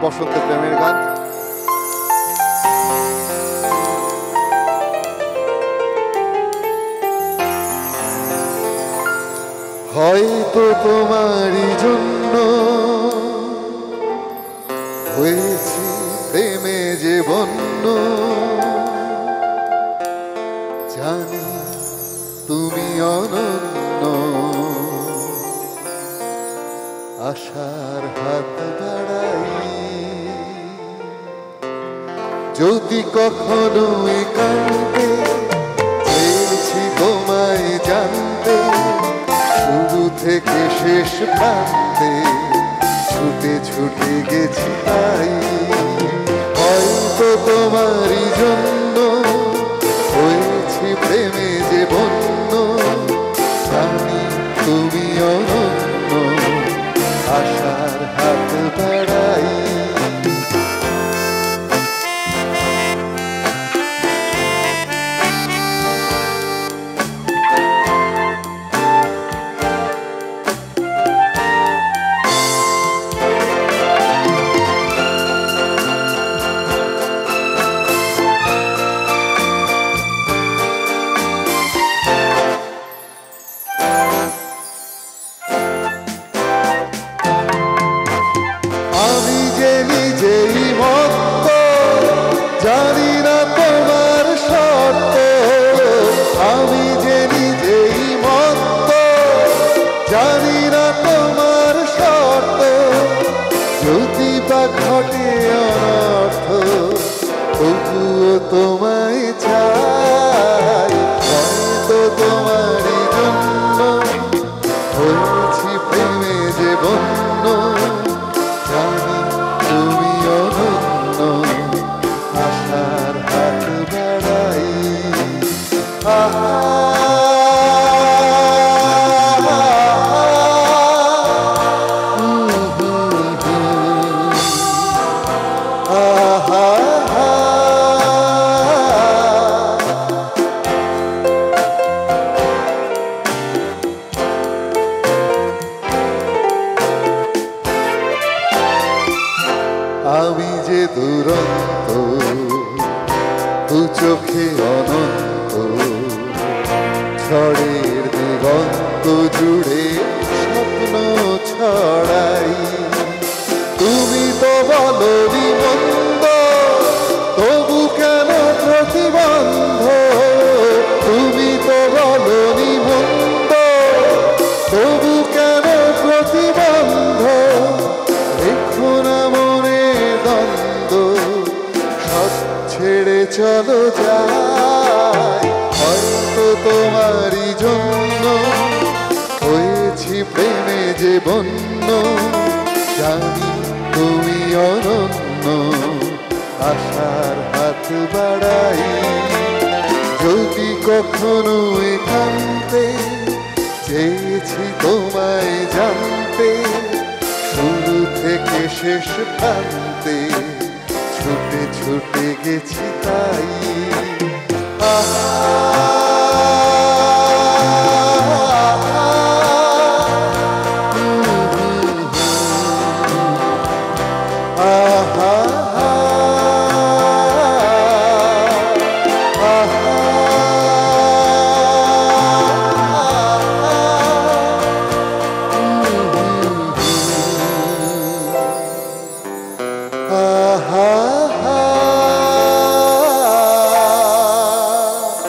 বসন্তের প্রেমের গান। হয়তো তোমারই জন্য হয়েছি প্রেমে যে বন্য, জানি তুমি অনন্য, আশার হাত বাড়াই যদি কখনো একান্তে চেয়েছি তোমায় জানতে, শুরু থেকে শেষ প্রান্তে ছুটে ছুটে গেছি তাই। হয়তো তোমারই জন্য হয়েছি প্রেমে যে বন্য, জানি তুমি অনন্য, আশার হাত বাড়াই। আমি যে নিজেই মত্ত, জানি না তোমার শর্ত। আমি যে নিজেই মত্ত, জানি না তোমার শর্ত। যদি বা ঘটে অনর্থ, তবুও তোমায় চাই। হয়তো তোমারই জন্য হয়েছি প্রেমে যে বন্য, জানি তুমি অনন্য, আশার হাত বাড়াই। আমি যে দুরন্ত, দু চোখে অনন্ত, ঝড়ের দিগন্ত জুড়ে স্বপ্ন ছড়াই। তুমি তো বলনি মন্দ, তবু কেন প্রতিবন্ধ? তুমি তো বলনি মন্দ, তবু কেন প্রতিবন্ধ? দেখো না মনে দ্বন্দ্ব, সব ছেড়ে চলো যাই। হয়তো তোমারই জন্য হয়েছি প্রেমে যে বন্য, জানি তুমি অনন্য, আশার হাত বাড়াই। যদি কখনো একান্তে চেয়েছি তোমায় জানতে, শুরু থেকে শেষ প্রান্তে ছুটে ছুটে গেছি তাই। আহা